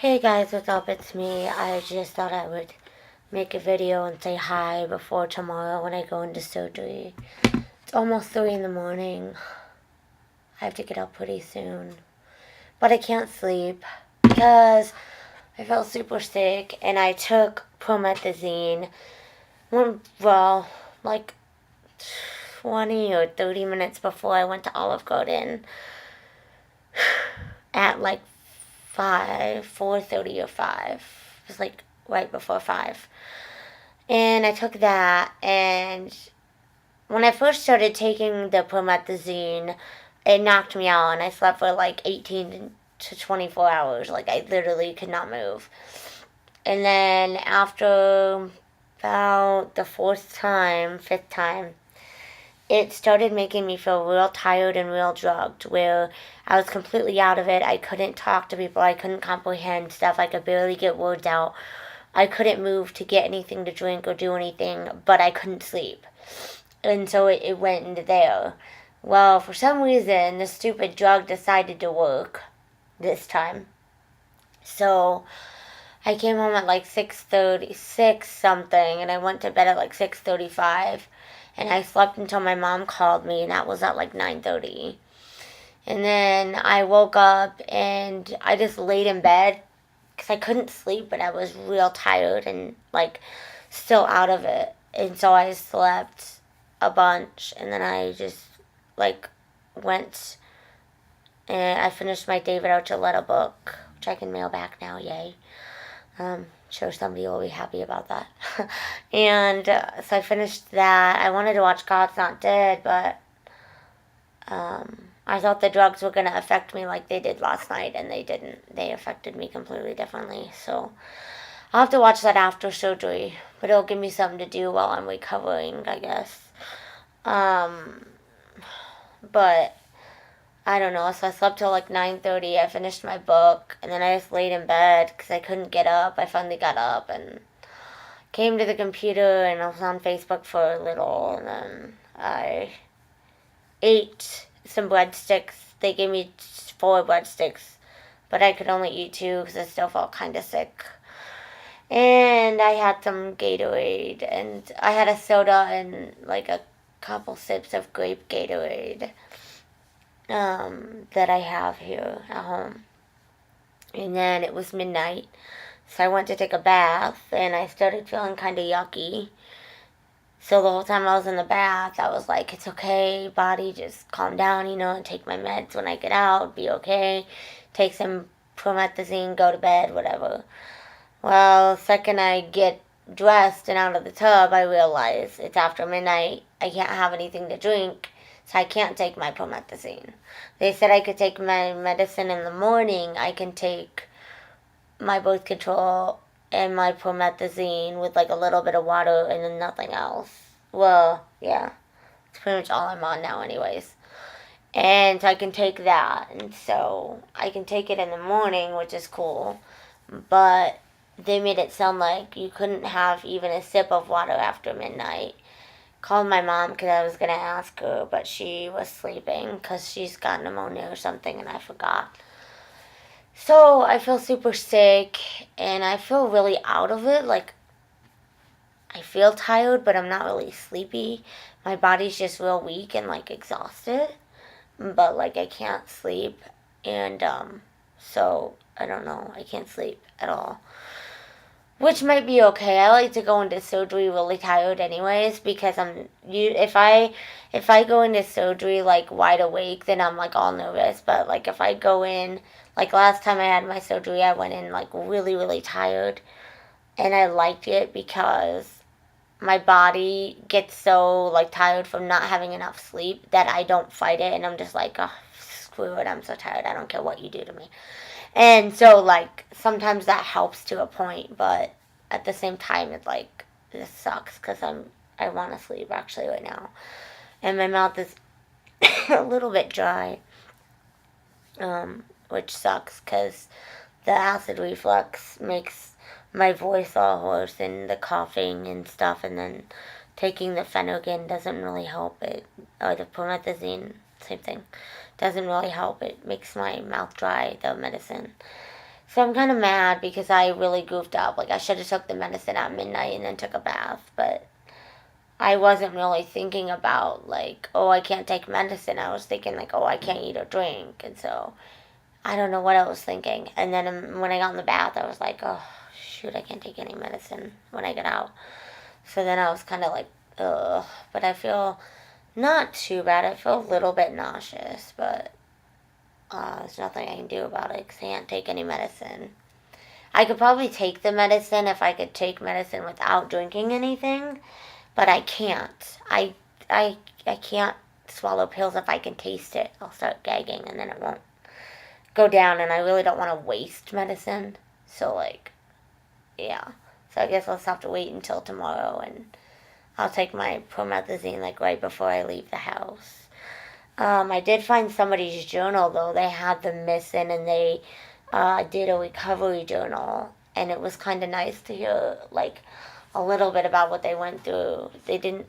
Hey guys, what's up? It's me. I just thought I would make a video and say hi before tomorrow when I go into surgery. It's almost 3 in the morning. I have to get up pretty soon. But I can't sleep because I felt super sick and I took promethazine like 20 or 30 minutes before I went to Olive Garden at like 4:30 or 5. It was like right before 5. And I took that, and when I first started taking the promethazine, it knocked me out, and I slept for like 18 to 24 hours. Like, I literally could not move. And then after about the fifth time, it started making me feel real tired and real drugged, where I was completely out of it. I couldn't talk to people. I couldn't comprehend stuff. I could barely get words out. I couldn't move to get anything to drink or do anything, but I couldn't sleep. And so it went into there. Well, for some reason, the stupid drug decided to work this time. So I came home at like 6:36 something, and I went to bed at like 6:35. And I slept until my mom called me, and that was at like 9:30. And then I woke up, and I just laid in bed because I couldn't sleep, but I was real tired and like still out of it. And so I slept a bunch, and then I just like went and I finished my David Archuleta book, which I can mail back now. Yay! Sure, somebody will be happy about that. And so I finished that. I wanted to watch God's Not Dead, but I thought the drugs were going to affect me like they did last night, and they didn't. They affected me completely differently. So I'll have to watch that after surgery, but it'll give me something to do while I'm recovering, I guess. But I don't know. So I slept till like 9:30. I finished my book, and then I just laid in bed because I couldn't get up. I finally got up and came to the computer, and I was on Facebook for a little, and then I ate some breadsticks. They gave me 4 breadsticks, but I could only eat 2 because I still felt kind of sick. And I had some Gatorade, and I had a soda and like a couple sips of grape Gatorade that I have here at home. And then it was midnight, so I went to take a bath, and I started feeling kind of yucky. So the whole time I was in the bath, I was like, it's okay, body, just calm down, and take my meds when I get out, be okay. Take some promethazine, go to bed, whatever. Well, the second I get dressed and out of the tub, I realize it's after midnight. I can't have anything to drink, so I can't take my promethazine. They said I could take my medicine in the morning. I can take my birth control and my promethazine with like a little bit of water and then nothing else. Well, yeah, it's pretty much all I'm on now anyways. And so I can take that, and so I can take it in the morning, which is cool. But they made it sound like you couldn't have even a sip of water after midnight. Called my mom because I was going to ask her, but she was sleeping because she's got pneumonia or something, and I forgot. So I feel super sick, and I feel really out of it. Like, I feel tired, but I'm not really sleepy. My body's just real weak and like exhausted, but like I can't sleep, and so I don't know. I can't sleep at all. Which might be okay. I like to go into surgery really tired anyways, because if I go into surgery like wide awake, then I'm like all nervous. But like if I go in, like last time I had my surgery, I went in like really, really tired, and I liked it because my body gets so like tired from not having enough sleep that I don't fight it, and I'm just like, oh, screw it, I'm so tired. I don't care what you do to me. And so, like, sometimes that helps to a point, but at the same time, it's like, this sucks because I want to sleep actually right now. And my mouth is a little bit dry, which sucks because the acid reflux makes my voice all hoarse and the coughing and stuff, and then taking the Phenergan doesn't really help it, or the promethazine, same thing, doesn't really help. It makes my mouth dry, the medicine. So I'm kind of mad because I really goofed up. Like, I should have took the medicine at midnight and then took a bath, but I wasn't really thinking about, like, oh, I can't take medicine. I was thinking, like, oh, I can't eat or drink. And so I don't know what I was thinking. And then when I got in the bath, I was like, oh, shoot, I can't take any medicine when I get out. So then I was kind of like, ugh. But I feel not too bad. I feel a little bit nauseous, but there's nothing I can do about it because I can't take any medicine. I could probably take the medicine if I could take medicine without drinking anything, but I can't. I, I can't swallow pills if I can taste it. I'll start gagging and then it won't go down, and I really don't want to waste medicine. So, like, yeah. So I guess I'll just have to wait until tomorrow, and I'll take my promethazine, like, right before I leave the house. I did find somebody's journal, though. They had them missing, and they did a recovery journal, and it was kind of nice to hear, like, a little bit about what they went through. They didn't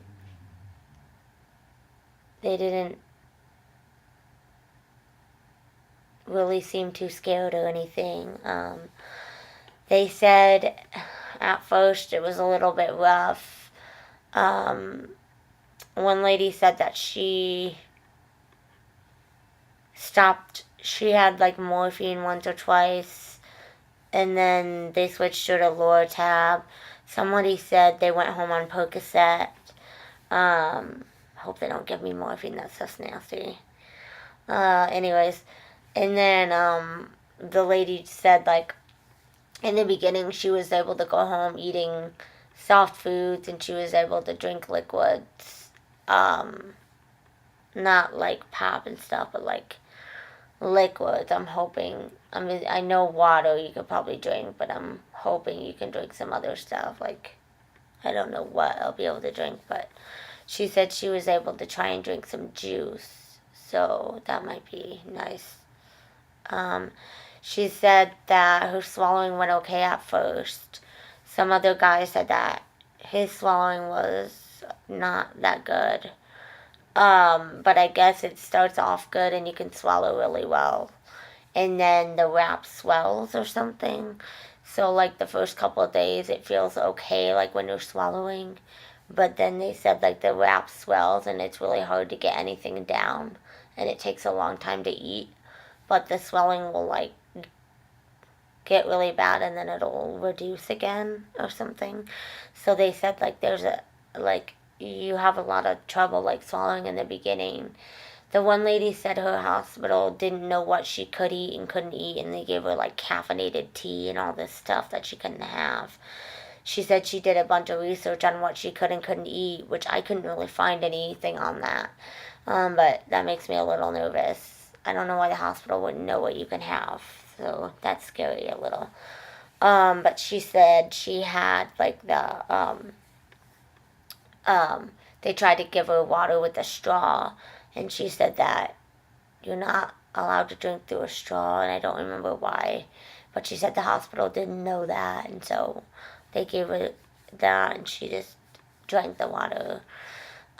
really seem too scared or anything. They said at first it was a little bit rough. One lady said that she had like morphine once or twice, and then they switched to the Lortab. Somebody said they went home on Percocet. Hope they don't give me morphine, that's just nasty. Anyways, and then the lady said, like, in the beginning she was able to go home eating soft foods and she was able to drink liquids. Not like pop and stuff, but like liquids. I'm hoping. I mean, I know water you could probably drink, but I'm hoping you can drink some other stuff. Like, I don't know what I'll be able to drink, but she said she was able to try and drink some juice. So that might be nice. She said that her swallowing went okay at first. Some other guy said that his swallowing was not that good. But I guess it starts off good and you can swallow really well. And then the wrap swells or something. So, like, the first couple of days it feels okay, like when you're swallowing. But then they said, like, the wrap swells and it's really hard to get anything down. And it takes a long time to eat. But the swelling will, like, get really bad and then it'll reduce again or something. So they said, like, you have a lot of trouble, like, swallowing in the beginning. The one lady said her hospital didn't know what she could eat and couldn't eat, and they gave her, like, caffeinated tea and all this stuff that she couldn't have. She said she did a bunch of research on what she could and couldn't eat, which I couldn't really find anything on that. But that makes me a little nervous. I don't know why the hospital wouldn't know what you can have, so that's scary a little. But she said she had, like, they tried to give her water with a straw, and she said that you're not allowed to drink through a straw, and I don't remember why. But she said the hospital didn't know that, and so they gave her that, and she just drank the water.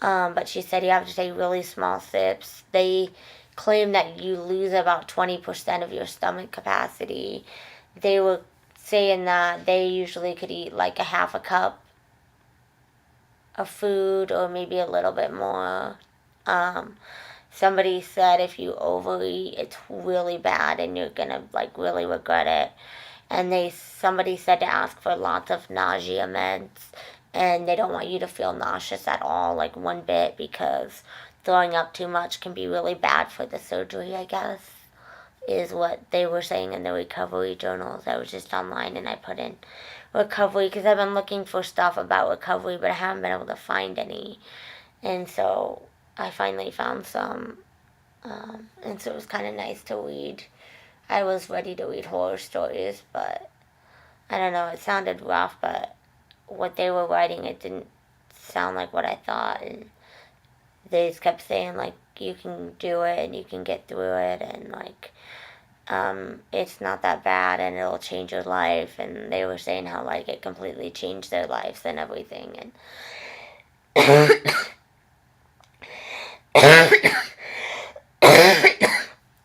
But she said you have to take really small sips. They claim that you lose about 20% of your stomach capacity. They were saying that they usually could eat like a half a cup of food or maybe a little bit more. Somebody said if you overeat, it's really bad and you're gonna, like, really regret it. And somebody said to ask for lots of nausea meds, and they don't want you to feel nauseous at all, like, one bit, because throwing up too much can be really bad for the surgery, I guess, is what they were saying in the recovery journals. I was just online and I put in recovery because I've been looking for stuff about recovery, but I haven't been able to find any. And so I finally found some, and so it was kind of nice to read. I was ready to read horror stories, but I don't know, it sounded rough, but what they were writing, it didn't sound like what I thought, and they just kept saying, like, you can do it, and you can get through it, and, like, it's not that bad, and it'll change your life, and they were saying how, like, it completely changed their lives and everything, and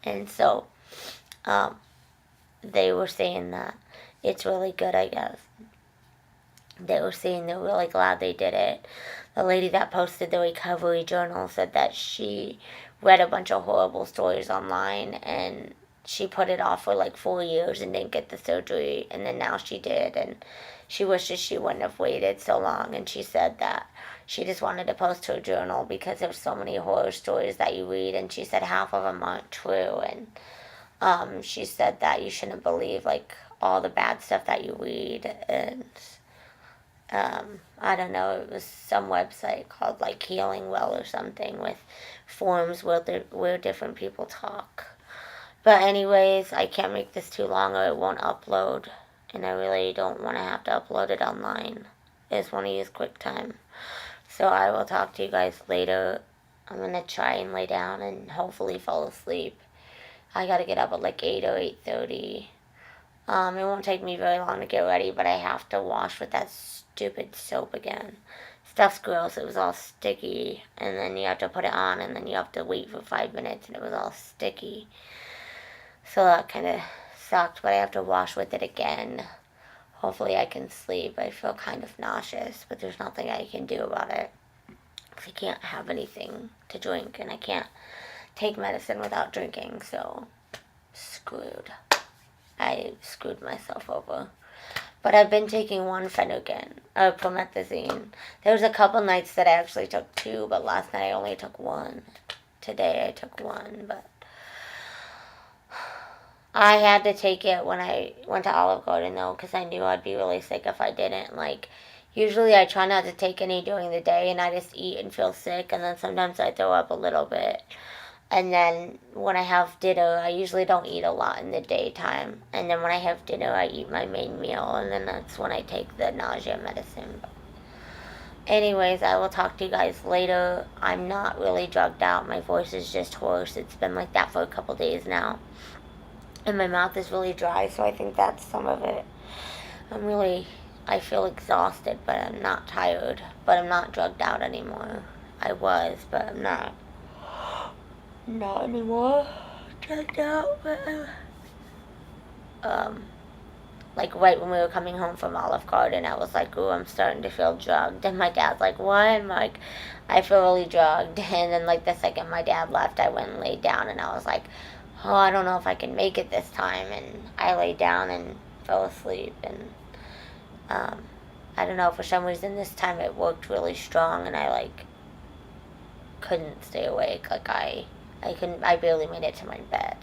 and so, they were saying that it's really good, I guess. They were saying they're really glad they did it. The lady that posted the recovery journal said that she read a bunch of horrible stories online, and she put it off for like 4 years and didn't get the surgery, and then now she did, and she wishes she wouldn't have waited so long. And she said that she just wanted to post her journal because there's so many horror stories that you read, and she said half of them aren't true. And she said that you shouldn't believe like all the bad stuff that you read. And I don't know, it was some website called like Healing Well or something, with forums where different people talk. But anyways, I can't make this too long or it won't upload, and I really don't want to have to upload it online. I just want to use QuickTime. So I will talk to you guys later. I'm going to try and lay down and hopefully fall asleep. I got to get up at like 8 or 8:30. It won't take me very long to get ready, but I have to wash with that stupid soap again. Stuff's gross. It was all sticky, and then you have to put it on, and then you have to wait for 5 minutes, and it was all sticky. So that kind of sucked, but I have to wash with it again. Hopefully I can sleep. I feel kind of nauseous, but there's nothing I can do about it. Because I can't have anything to drink, and I can't take medicine without drinking, so screwed. I screwed myself over. But I've been taking one promethazine. There was a couple nights that I actually took 2, but last night I only took 1. Today I took 1, but I had to take it when I went to Olive Garden, though, because I knew I'd be really sick if I didn't. Like, usually I try not to take any during the day, and I just eat and feel sick, and then sometimes I throw up a little bit. And then when I have dinner, I usually don't eat a lot in the daytime. And then when I have dinner, I eat my main meal, and then that's when I take the nausea medicine. But anyways, I will talk to you guys later. I'm not really drugged out. My voice is just hoarse. It's been like that for a couple days now. And my mouth is really dry, so I think that's some of it. I feel exhausted, but I'm not tired. But I'm not drugged out anymore. I was, but I'm not. Not anymore. Drugged out, but like right when we were coming home from Olive Garden, I was like, ooh, I'm starting to feel drugged. And my dad's like, what? I'm like, I feel really drugged. And then like the second my dad left, I went and laid down, and I was like, oh, I don't know if I can make it this time. And I laid down and fell asleep. And I don't know, for some reason this time it worked really strong, and I like couldn't stay awake. Like I barely made it to my bed.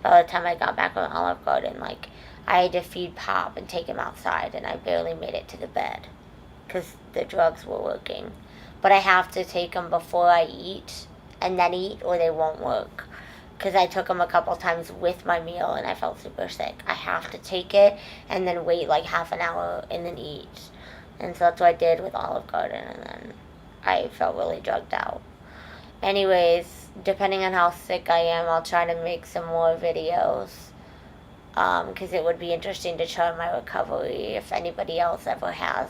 By the time I got back from Olive Garden, like, I had to feed Pop and take him outside, and I barely made it to the bed because the drugs were working. But I have to take them before I eat and then eat, or they won't work. Because I took them a couple times with my meal, and I felt super sick. I have to take it and then wait like half an hour and then eat. And so that's what I did with Olive Garden, and then I felt really drugged out. Anyways, depending on how sick I am, I'll try to make some more videos. Because it would be interesting to try my recovery. If anybody else ever has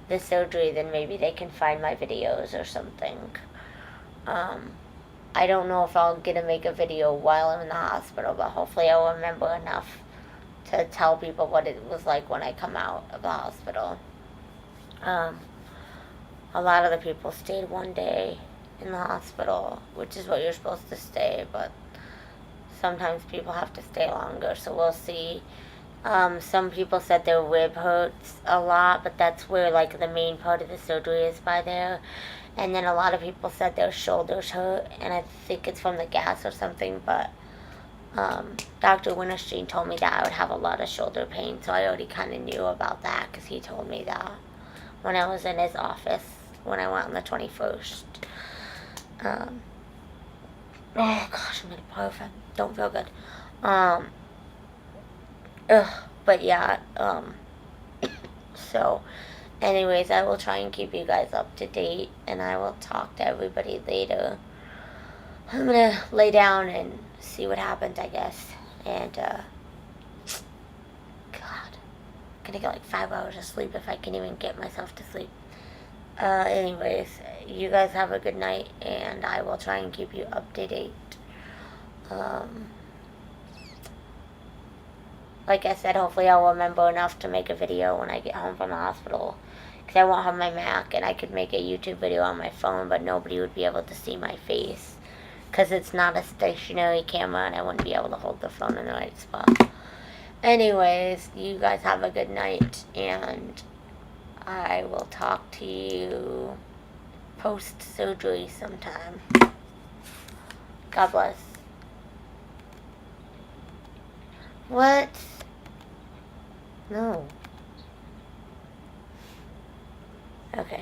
the surgery, then maybe they can find my videos or something. I don't know if I'll get to make a video while I'm in the hospital, but hopefully I'll remember enough to tell people what it was like when I come out of the hospital. A lot of the people stayed one day in the hospital, which is what you're supposed to stay, but sometimes people have to stay longer, so we'll see. Some people said their rib hurts a lot, but that's where like the main part of the surgery is, by there. And then a lot of people said their shoulders hurt, and I think it's from the gas or something, but Dr. Winterstein told me that I would have a lot of shoulder pain, so I already kind of knew about that because he told me that when I was in his office when I went on the 21st. Oh gosh, I'm gonna barf. I don't feel good. But yeah, so anyways, I will try and keep you guys up to date, and I will talk to everybody later. I'm gonna lay down and see what happens, I guess. And God, I'm gonna get like 5 hours of sleep if I can even get myself to sleep. Anyways, you guys have a good night, and I will try and keep you up to date. like I said, hopefully I'll remember enough to make a video when I get home from the hospital. Because I won't have my Mac, and I could make a YouTube video on my phone, but nobody would be able to see my face. Because it's not a stationary camera, and I wouldn't be able to hold the phone in the right spot. Anyways, you guys have a good night, and I will talk to you post-surgery sometime. God bless. What? No. Okay.